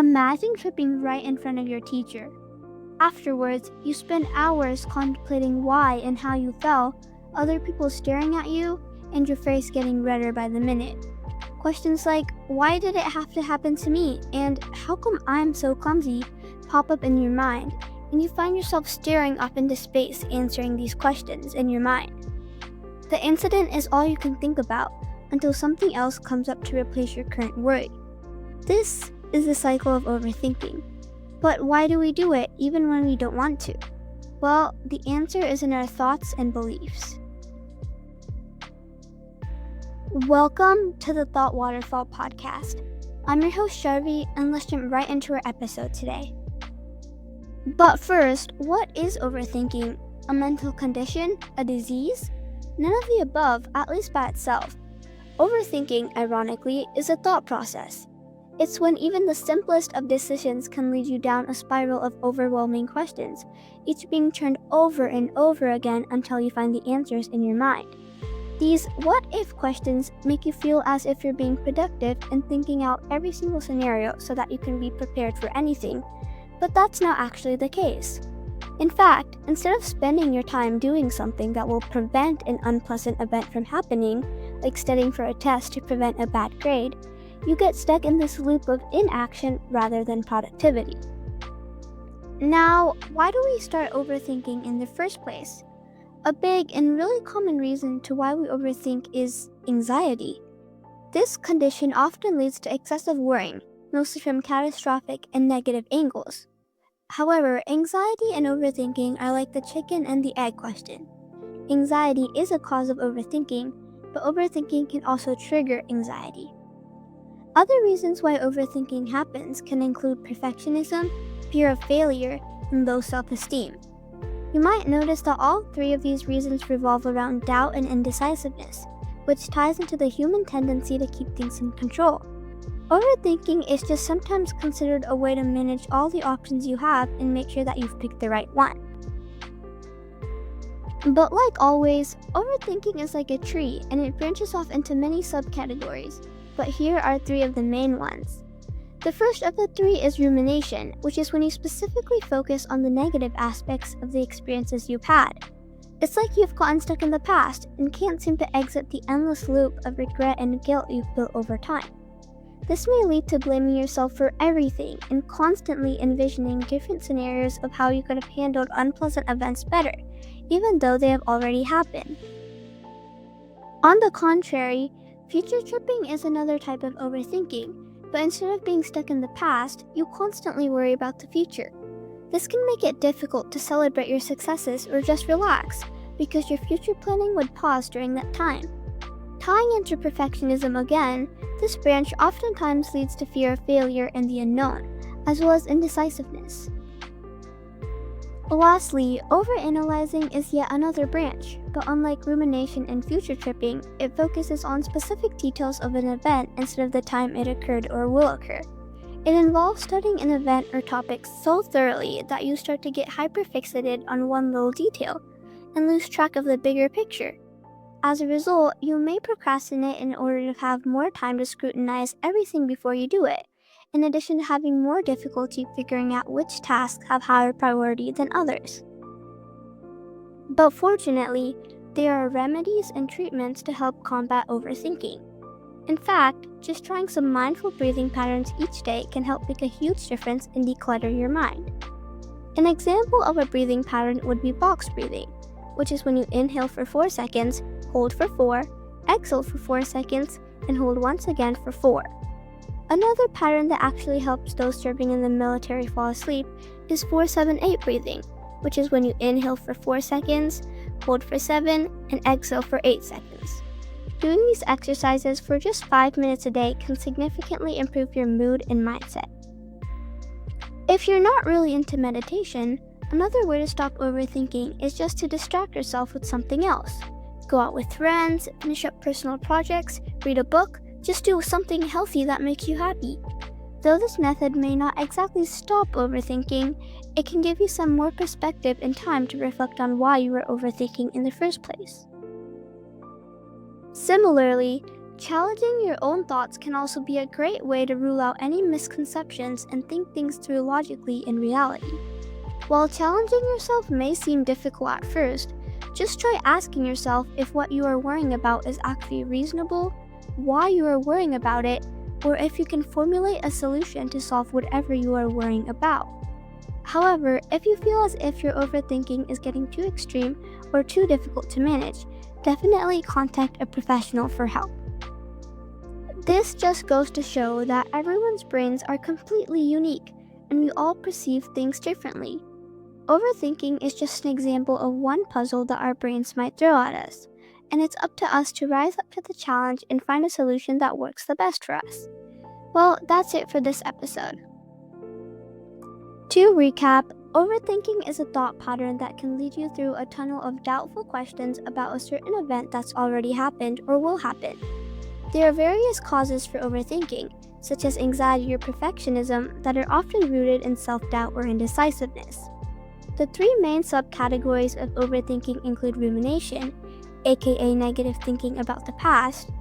Imagine tripping right in front of your teacher. Afterwards, you spend hours contemplating why and how you fell, other people staring at you, and your face getting redder by the minute. Questions like, why did it have to happen to me? And how come I'm so clumsy? Pop up in your mind, and you find yourself staring up into space answering these questions in your mind. The incident is all you can think about until something else comes up to replace your current worry. This is the cycle of overthinking. But why do we do it even when we don't want to? Well, the answer is in our thoughts and beliefs. Welcome to the Thought Waterfall Podcast. I'm your host, Sharvi, and let's jump right into our episode today. But first, what is overthinking? A mental condition? A disease? None of the above, at least by itself. Overthinking, ironically, is a thought process. It's when even the simplest of decisions can lead you down a spiral of overwhelming questions, each being turned over and over again until you find the answers in your mind. These what-if questions make you feel as if you're being productive and thinking out every single scenario so that you can be prepared for anything, but that's not actually the case. In fact, instead of spending your time doing something that will prevent an unpleasant event from happening, like studying for a test to prevent a bad grade, you get stuck in this loop of inaction rather than productivity. Now, why do we start overthinking in the first place? A big and really common reason to why we overthink is anxiety. This condition often leads to excessive worrying, mostly from catastrophic and negative angles. However, anxiety and overthinking are like the chicken and the egg question. Anxiety is a cause of overthinking, but overthinking can also trigger anxiety. Other reasons why overthinking happens can include perfectionism, fear of failure, and low self-esteem. You might notice that all three of these reasons revolve around doubt and indecisiveness, which ties into the human tendency to keep things in control. Overthinking is just sometimes considered a way to manage all the options you have and make sure that you've picked the right one. But like always, overthinking is like a tree and it branches off into many subcategories. But here are three of the main ones. The first of the three is rumination, which is when you specifically focus on the negative aspects of the experiences you've had. It's like you've gotten stuck in the past and can't seem to exit the endless loop of regret and guilt you've built over time. This may lead to blaming yourself for everything and constantly envisioning different scenarios of how you could have handled unpleasant events better, even though they have already happened. On the contrary, future tripping is another type of overthinking, but instead of being stuck in the past, you constantly worry about the future. This can make it difficult to celebrate your successes or just relax, because your future planning would pause during that time. Tying into perfectionism again, this branch oftentimes leads to fear of failure and the unknown, as well as indecisiveness. Lastly, overanalyzing is yet another branch, but unlike rumination and future tripping, it focuses on specific details of an event instead of the time it occurred or will occur. It involves studying an event or topic so thoroughly that you start to get hyperfixated on one little detail and lose track of the bigger picture. As a result, you may procrastinate in order to have more time to scrutinize everything before you do it, in addition to having more difficulty figuring out which tasks have higher priority than others. But fortunately, there are remedies and treatments to help combat overthinking. In fact, just trying some mindful breathing patterns each day can help make a huge difference and declutter your mind. An example of a breathing pattern would be box breathing, which is when you inhale for 4 seconds, hold for 4, exhale for 4 seconds, and hold once again for 4. Another pattern that actually helps those serving in the military fall asleep is 4-7-8 breathing, which is when you inhale for 4 seconds, hold for 7, and exhale for 8 seconds. Doing these exercises for just 5 minutes a day can significantly improve your mood and mindset. If you're not really into meditation, another way to stop overthinking is just to distract yourself with something else. Go out with friends, finish up personal projects, read a book, just do something healthy that makes you happy. Though this method may not exactly stop overthinking, it can give you some more perspective and time to reflect on why you were overthinking in the first place. Similarly, Challenging your own thoughts can also be a great way to rule out any misconceptions and think things through logically in reality. While challenging yourself may seem difficult at first, just try asking yourself if what you are worrying about is actually reasonable, why you are worrying about it, or if you can formulate a solution to solve whatever you are worrying about. However, if you feel as if your overthinking is getting too extreme or too difficult to manage, definitely contact a professional for help. This just goes to show that everyone's brains are completely unique and we all perceive things differently. Overthinking is just an example of one puzzle that our brains might throw at us, and it's up to us to rise up to the challenge and find a solution that works the best for us. Well, that's it for this episode. To recap, overthinking is a thought pattern that can lead you through a tunnel of doubtful questions about a certain event that's already happened or will happen. There are various causes for overthinking, such as anxiety or perfectionism, that are often rooted in self-doubt or indecisiveness. The three main subcategories of overthinking include rumination, aka negative thinking about the past,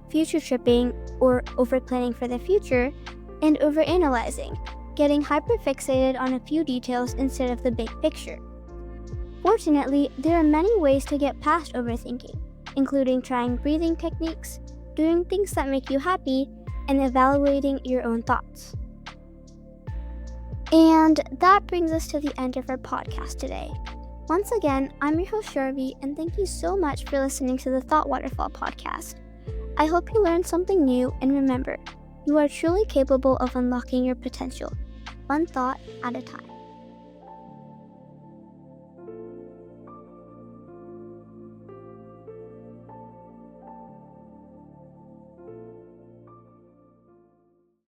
future tripping or overplanning for the future, and overanalyzing, getting hyperfixated on a few details instead of the big picture. Fortunately, there are many ways to get past overthinking, including trying breathing techniques, doing things that make you happy, and evaluating your own thoughts. And that brings us to the end of our podcast today. Once again, I'm your host Sharvi, and thank you so much for listening to the Thought Waterfall Podcast. I hope you learned something new, and remember, you are truly capable of unlocking your potential, one thought at a time.